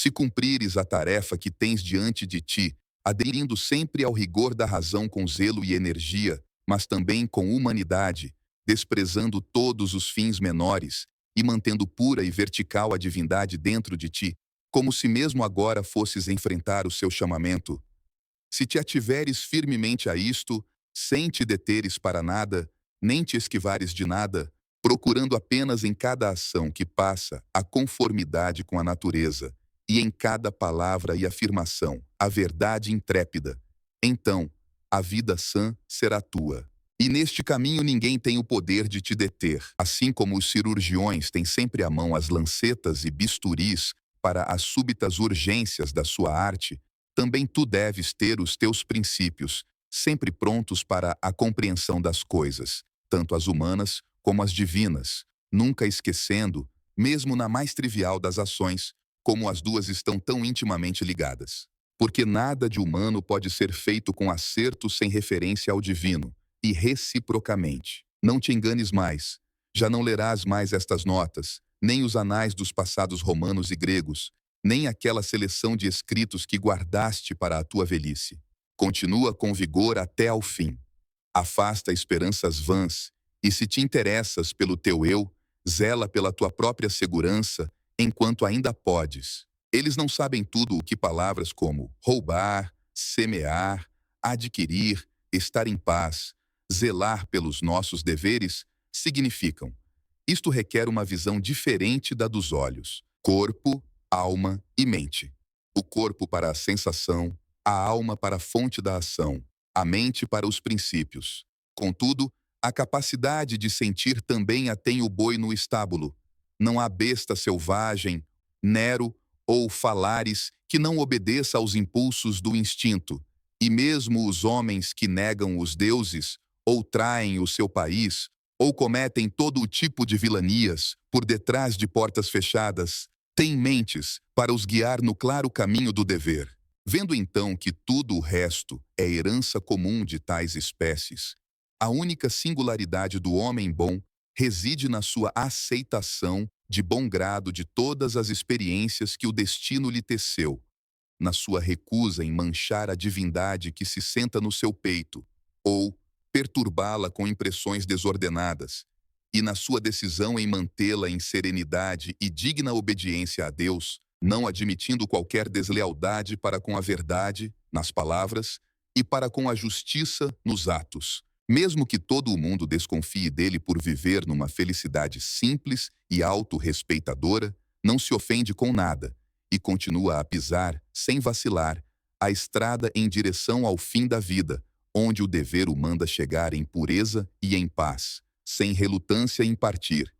Se cumprires a tarefa que tens diante de ti, aderindo sempre ao rigor da razão com zelo e energia, mas também com humanidade, desprezando todos os fins menores e mantendo pura e vertical a divindade dentro de ti, como se mesmo agora fosses enfrentar o seu chamamento. Se te ativeres firmemente a isto, sem te deteres para nada, nem te esquivares de nada, procurando apenas em cada ação que passa a conformidade com a natureza, e em cada palavra e afirmação a verdade intrépida, então a vida sã será tua. E neste caminho ninguém tem o poder de te deter, assim como os cirurgiões têm sempre à mão as lancetas e bisturis para as súbitas urgências da sua arte, também tu deves ter os teus princípios, sempre prontos para a compreensão das coisas, tanto as humanas como as divinas, nunca esquecendo, mesmo na mais trivial das ações, como as duas estão tão intimamente ligadas. Porque nada de humano pode ser feito com acerto sem referência ao divino, e reciprocamente. Não te enganes mais. Já não lerás mais estas notas, nem os anais dos passados romanos e gregos, nem aquela seleção de escritos que guardaste para a tua velhice. Continua com vigor até ao fim. Afasta esperanças vãs, e se te interessas pelo teu eu, zela pela tua própria segurança, enquanto ainda podes. Eles não sabem tudo o que palavras como roubar, semear, adquirir, estar em paz, zelar pelos nossos deveres significam. Isto requer uma visão diferente da dos olhos. Corpo, alma e mente. O corpo para a sensação, a alma para a fonte da ação, a mente para os princípios. Contudo, a capacidade de sentir também a tem o boi no estábulo. Não há besta selvagem, Nero ou falares que não obedeça aos impulsos do instinto, e mesmo os homens que negam os deuses, ou traem o seu país, ou cometem todo o tipo de vilanias por detrás de portas fechadas, têm mentes para os guiar no claro caminho do dever. Vendo então que tudo o resto é herança comum de tais espécies, a única singularidade do homem bom reside na sua aceitação de bom grado de todas as experiências que o destino lhe teceu, na sua recusa em manchar a divindade que se senta no seu peito, ou perturbá-la com impressões desordenadas, e na sua decisão em mantê-la em serenidade e digna obediência a Deus, não admitindo qualquer deslealdade para com a verdade, nas palavras, e para com a justiça, nos atos. Mesmo que todo o mundo desconfie dele por viver numa felicidade simples e autorrespeitadora, não se ofende com nada, e continua a pisar, sem vacilar, a estrada em direção ao fim da vida, onde o dever o manda chegar em pureza e em paz, sem relutância em partir,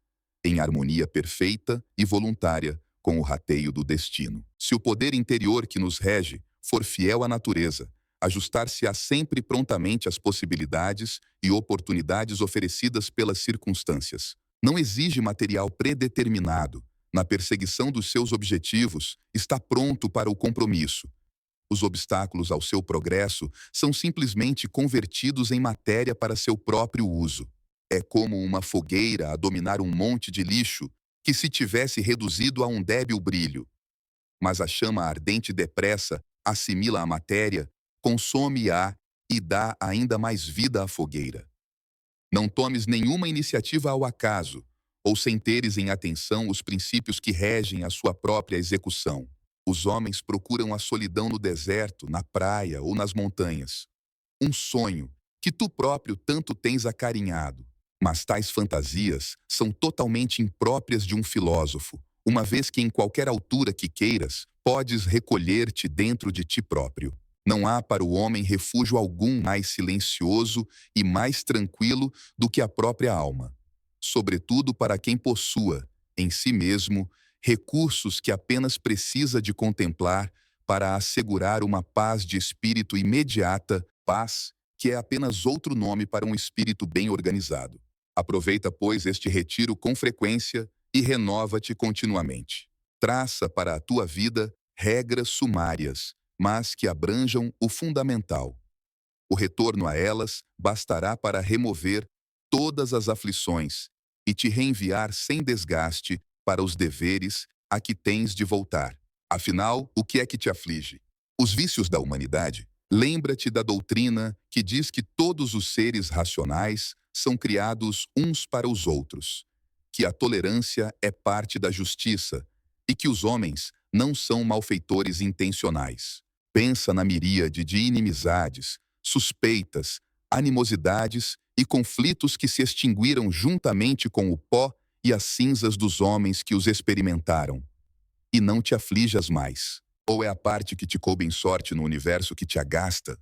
em harmonia perfeita e voluntária com o rateio do destino. Se o poder interior que nos rege for fiel à natureza, ajustar-se-á sempre prontamente às possibilidades e oportunidades oferecidas pelas circunstâncias. Não exige material predeterminado. Na perseguição dos seus objetivos, está pronto para o compromisso. Os obstáculos ao seu progresso são simplesmente convertidos em matéria para seu próprio uso. É como uma fogueira a dominar um monte de lixo que se tivesse reduzido a um débil brilho. Mas a chama ardente depressa assimila a matéria, consome-a e dá ainda mais vida à fogueira. Não tomes nenhuma iniciativa ao acaso, ou sem teres em atenção os princípios que regem a sua própria execução. Os homens procuram a solidão no deserto, na praia ou nas montanhas. Um sonho que tu próprio tanto tens acarinhado. Mas tais fantasias são totalmente impróprias de um filósofo, uma vez que em qualquer altura que queiras, podes recolher-te dentro de ti próprio. Não há para o homem refúgio algum mais silencioso e mais tranquilo do que a própria alma, sobretudo para quem possua, em si mesmo, recursos que apenas precisa de contemplar para assegurar uma paz de espírito imediata, paz que é apenas outro nome para um espírito bem organizado. Aproveita, pois, este retiro com frequência e renova-te continuamente. Traça para a tua vida regras sumárias, mas que abranjam o fundamental. O retorno a elas bastará para remover todas as aflições e te reenviar sem desgaste para os deveres a que tens de voltar. Afinal, o que é que te aflige? Os vícios da humanidade? Lembra-te da doutrina que diz que todos os seres racionais são criados uns para os outros, que a tolerância é parte da justiça e que os homens não são malfeitores intencionais. Pensa na miríade de inimizades, suspeitas, animosidades e conflitos que se extinguiram juntamente com o pó e as cinzas dos homens que os experimentaram. E não te aflijas mais. Ou é a parte que te coube em sorte no universo que te agasta?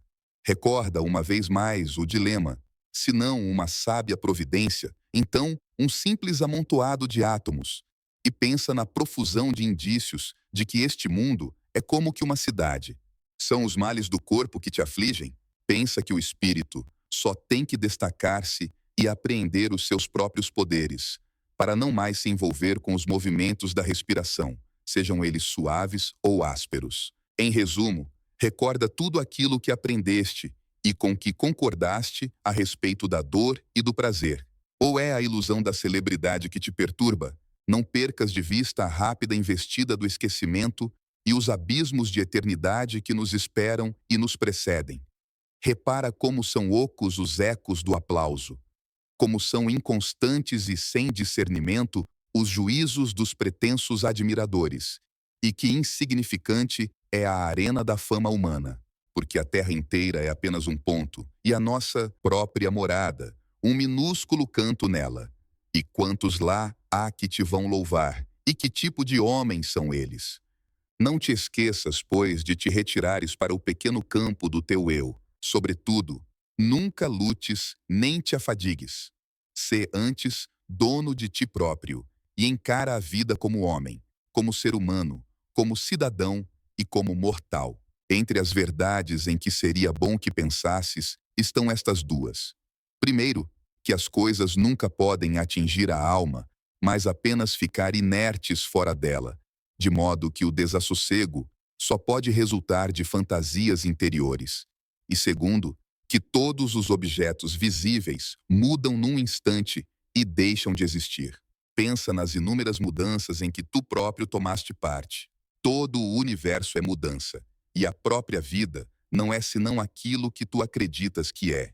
Recorda uma vez mais o dilema. Se não uma sábia providência, então um simples amontoado de átomos. E pensa na profusão de indícios de que este mundo é como que uma cidade. São os males do corpo que te afligem? Pensa que o espírito só tem que destacar-se e apreender os seus próprios poderes, para não mais se envolver com os movimentos da respiração, sejam eles suaves ou ásperos. Em resumo, recorda tudo aquilo que aprendeste e com que concordaste a respeito da dor e do prazer. Ou é a ilusão da celebridade que te perturba? Não percas de vista a rápida investida do esquecimento e os abismos de eternidade que nos esperam e nos precedem. Repara como são ocos os ecos do aplauso, como são inconstantes e sem discernimento os juízos dos pretensos admiradores, e que insignificante é a arena da fama humana, porque a terra inteira é apenas um ponto, e a nossa própria morada, um minúsculo canto nela. E quantos lá há que te vão louvar, e que tipo de homens são eles? Não te esqueças, pois, de te retirares para o pequeno campo do teu eu. Sobretudo, nunca lutes nem te afadigues. Sê antes dono de ti próprio e encara a vida como homem, como ser humano, como cidadão e como mortal. Entre as verdades em que seria bom que pensasses estão estas duas. Primeiro, que as coisas nunca podem atingir a alma, mas apenas ficar inertes fora dela, de modo que o desassossego só pode resultar de fantasias interiores. E segundo, que todos os objetos visíveis mudam num instante e deixam de existir. Pensa nas inúmeras mudanças em que tu próprio tomaste parte. Todo o universo é mudança, e a própria vida não é senão aquilo que tu acreditas que é.